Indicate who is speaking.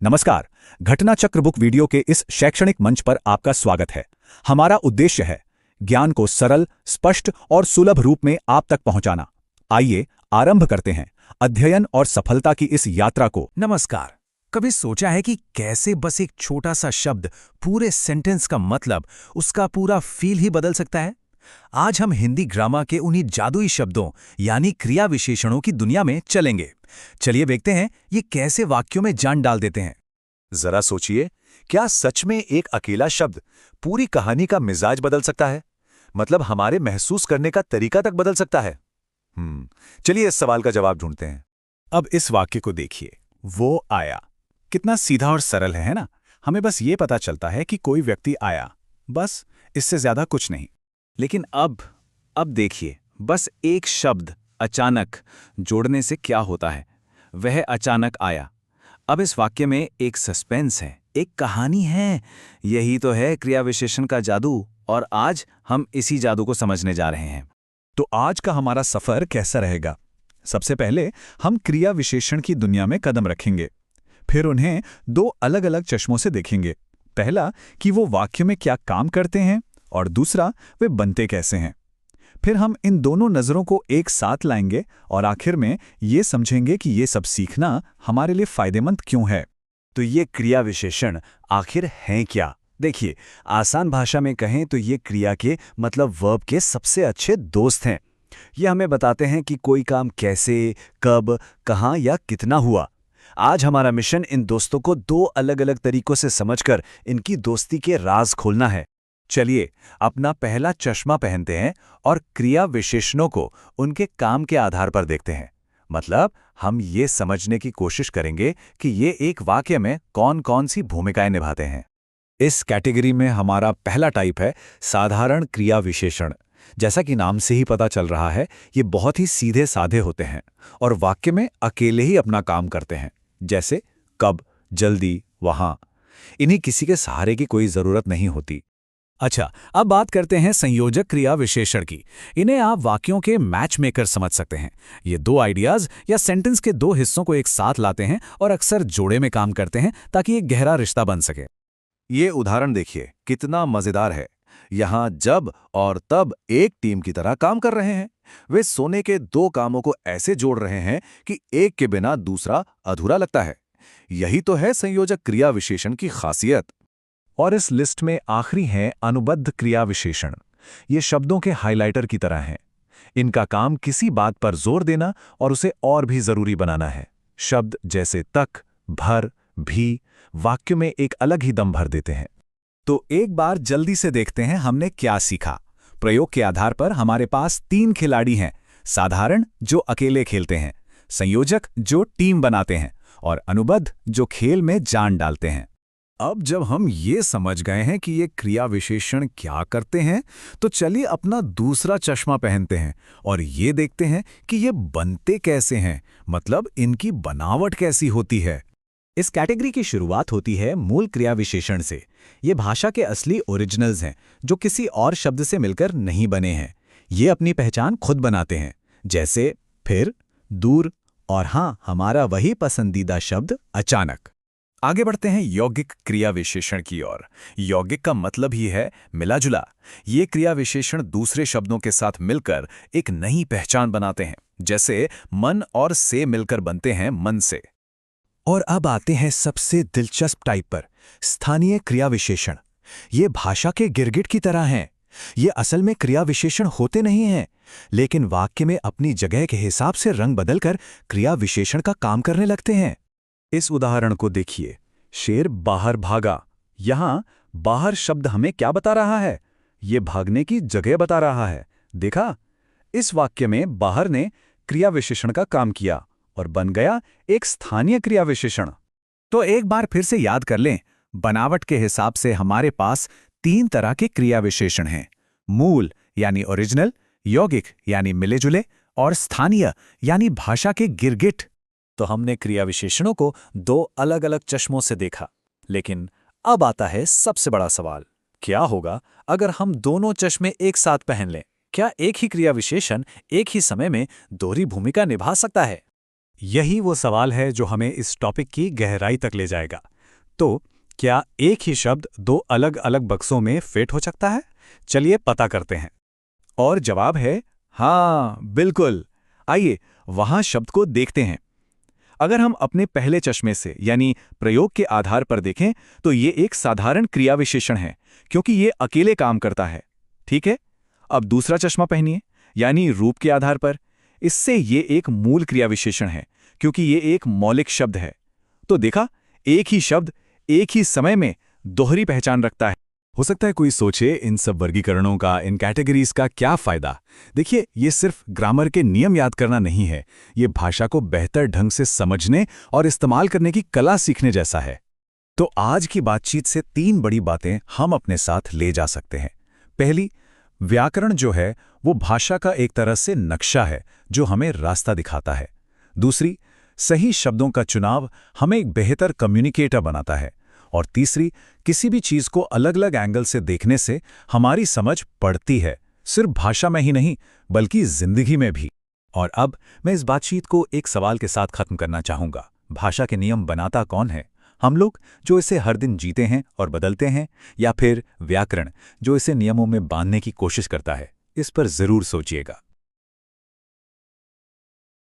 Speaker 1: नमस्कार। घटना चक्र बुक वीडियो के इस शैक्षणिक मंच पर आपका स्वागत है। हमारा उद्देश्य है ज्ञान को सरल, स्पष्ट और सुलभ रूप में आप तक पहुंचाना। आइए आरंभ करते हैं अध्ययन और सफलता की इस यात्रा को।
Speaker 2: नमस्कार। कभी सोचा है कि कैसे बस एक छोटा सा शब्द पूरे सेंटेंस का मतलब, उसका पूरा फील ही बदल सकता है? आज हम हिंदी ग्रामर के उन्हीं जादुई शब्दों यानी क्रिया विशेषणों की दुनिया में चलेंगे। चलिए देखते हैं ये कैसे वाक्यों में जान डाल देते हैं।
Speaker 3: जरा सोचिए, क्या सच में एक अकेला शब्द पूरी कहानी का मिजाज बदल सकता है? मतलब हमारे महसूस करने का तरीका तक बदल सकता है। चलिए इस सवाल का जवाब ढूंढते हैं।
Speaker 1: अब इस वाक्य को देखिए, वो आया। कितना सीधा और सरल है ना? हमें बस ये पता चलता है कि कोई व्यक्ति आया, बस, इससे ज्यादा कुछ नहीं।
Speaker 2: लेकिन अब देखिए, बस एक शब्द अचानक जोड़ने से क्या होता है। वह अचानक आया। अब इस वाक्य में एक सस्पेंस है, एक कहानी है। यही तो है क्रिया विशेषण का जादू, और आज हम इसी जादू को समझने जा रहे हैं।
Speaker 1: तो आज का हमारा सफर कैसा रहेगा? सबसे पहले हम क्रिया विशेषण की दुनिया में कदम रखेंगे, फिर उन्हें दो अलग अलग चश्मों से देखेंगे। पहला कि वो वाक्य में क्या काम करते हैं, और दूसरा वे बनते कैसे हैं। फिर हम इन दोनों नज़रों को एक साथ लाएंगे और आखिर में ये समझेंगे कि ये सब सीखना हमारे लिए फायदेमंद क्यों है।
Speaker 3: तो ये क्रिया विशेषण आखिर हैं क्या? देखिए, आसान भाषा में कहें तो ये क्रिया के मतलब वर्ब के सबसे अच्छे दोस्त हैं। ये हमें बताते हैं कि कोई काम कैसे, कब, कहाँ या कितना हुआ। आज हमारा मिशन इन दोस्तों को दो अलग अलग तरीकों से समझकर इनकी दोस्ती के राज खोलना है। चलिए अपना पहला चश्मा पहनते हैं और क्रिया विशेषणों को उनके काम के आधार पर देखते हैं। मतलब हम ये समझने की कोशिश करेंगे कि ये एक वाक्य में कौन कौन सी भूमिकाएं निभाते हैं। इस कैटेगरी में हमारा पहला टाइप है साधारण क्रिया विशेषण। जैसा कि नाम से ही पता चल रहा है, ये बहुत ही सीधे साधे होते हैं और वाक्य में अकेले ही अपना काम करते हैं, जैसे कब, जल्दी, वहां। इन्हीं किसी के सहारे की कोई जरूरत नहीं होती।
Speaker 1: अच्छा, अब बात करते हैं संयोजक क्रिया विशेषण की। इन्हें आप वाक्यों के मैच मेकर समझ सकते हैं। ये दो आइडियाज या सेंटेंस के दो हिस्सों को एक साथ लाते हैं और अक्सर जोड़े में काम करते हैं ताकि एक गहरा रिश्ता बन सके।
Speaker 3: ये उदाहरण देखिए, कितना मजेदार है। यहाँ जब और तब एक टीम की तरह काम कर रहे हैं। वे सोने के दो कामों को ऐसे जोड़ रहे हैं कि एक के बिना दूसरा अधूरा लगता है। यही तो है संयोजक क्रिया विशेषण की खासियत।
Speaker 1: और इस लिस्ट में आखिरी हैं अनुबद्ध क्रिया विशेषण। ये शब्दों के हाइलाइटर की तरह हैं। इनका काम किसी बात पर जोर देना और उसे और भी जरूरी बनाना है। शब्द जैसे तक, भर, भी वाक्य में एक अलग ही दम भर देते हैं। तो एक बार जल्दी से देखते हैं हमने क्या सीखा। प्रयोग के आधार पर हमारे पास 3 खिलाड़ी हैं। साधारण, जो अकेले खेलते हैं, संयोजक, जो टीम बनाते हैं, और अनुबद्ध, जो खेल में जान डालते हैं। अब जब हम ये समझ गए हैं कि ये क्रिया विशेषण क्या करते हैं, तो चलिए अपना दूसरा चश्मा पहनते हैं और ये देखते हैं कि ये बनते कैसे हैं, मतलब इनकी बनावट कैसी होती है। इस कैटेगरी की शुरुआत होती है मूल क्रिया विशेषण से। ये भाषा के असली ओरिजिनल्स हैं, जो किसी और शब्द से मिलकर नहीं बने हैं। ये अपनी पहचान खुद बनाते हैं, जैसे फिर, दूर, और हाँ, हमारा वही पसंदीदा शब्द अचानक। आगे बढ़ते हैं यौगिक क्रिया विशेषण की ओर। यौगिक का मतलब ही है मिला जुला। ये क्रिया विशेषण दूसरे शब्दों के साथ मिलकर एक नई पहचान बनाते हैं, जैसे मन और से मिलकर बनते हैं मन से। और अब आते हैं सबसे दिलचस्प टाइप पर, स्थानीय क्रिया विशेषण। ये भाषा के गिरगिट की तरह हैं। ये असल में क्रिया विशेषण होते नहीं हैं, लेकिन वाक्य में अपनी जगह के हिसाब से रंग बदलकर क्रिया विशेषण का काम करने लगते हैं। इस उदाहरण को देखिए, शेर बाहर भागा। यहां बाहर शब्द हमें क्या बता रहा है? ये भागने की जगह बता रहा है। देखा? इस वाक्य में बाहर ने क्रिया विशेषण का काम किया और बन गया एक स्थानीय क्रिया विशेषण। तो एक बार फिर से याद कर लें, बनावट के हिसाब से हमारे पास 3 तरह के क्रिया विशेषण हैं: मूल यानी ओरिजिनल, यौगिक यानी मिले जुले, और स्थानीय यानी भाषा के गिरगिट। तो हमने क्रिया विशेषणों को 2 अलग अलग चश्मों से देखा। लेकिन अब आता है सबसे बड़ा सवाल, क्या होगा अगर हम दोनों चश्मे एक साथ पहन लें? क्या एक ही क्रिया विशेषण एक ही समय में दोहरी भूमिका निभा सकता है? यही वो सवाल है जो हमें इस टॉपिक की गहराई तक ले जाएगा।
Speaker 3: तो क्या एक ही शब्द दो अलग अलग बक्सों में फिट हो सकता है? चलिए पता करते हैं।
Speaker 1: और जवाब है हाँ, बिल्कुल। आइए वहां शब्द को देखते हैं। अगर हम अपने पहले चश्मे से यानी प्रयोग के आधार पर देखें तो ये एक साधारण क्रिया विशेषण है, क्योंकि ये अकेले काम करता है। ठीक है, अब दूसरा चश्मा पहनिए, यानी रूप के आधार पर। इससे ये एक मूल क्रिया विशेषण है, क्योंकि ये एक मौलिक शब्द है। तो देखा, एक ही शब्द एक ही समय में दोहरी पहचान रखता है।
Speaker 3: हो सकता है कोई सोचे इन सब वर्गीकरणों का, इन कैटेगरीज का क्या फायदा? देखिए, ये सिर्फ ग्रामर के नियम याद करना नहीं है, ये भाषा को बेहतर ढंग से समझने और इस्तेमाल करने की कला सीखने जैसा है। तो आज की बातचीत से 3 बड़ी बातें हम अपने साथ ले जा सकते हैं। पहली, व्याकरण जो है वो भाषा का एक तरह से नक्शा है जो हमें रास्ता दिखाता है। दूसरी, सही शब्दों का चुनाव हमें एक बेहतर कम्युनिकेटर बनाता है। और तीसरी, किसी भी चीज को अलग अलग एंगल से देखने से हमारी समझ बढ़ती है, सिर्फ भाषा में ही नहीं बल्कि जिंदगी में भी। और अब मैं इस बातचीत को एक सवाल के साथ खत्म करना चाहूंगा। भाषा के नियम बनाता कौन है? हम लोग जो इसे हर दिन जीते हैं और बदलते हैं, या फिर व्याकरण जो इसे नियमों में बांधने की कोशिश करता है? इस पर जरूर सोचिएगा।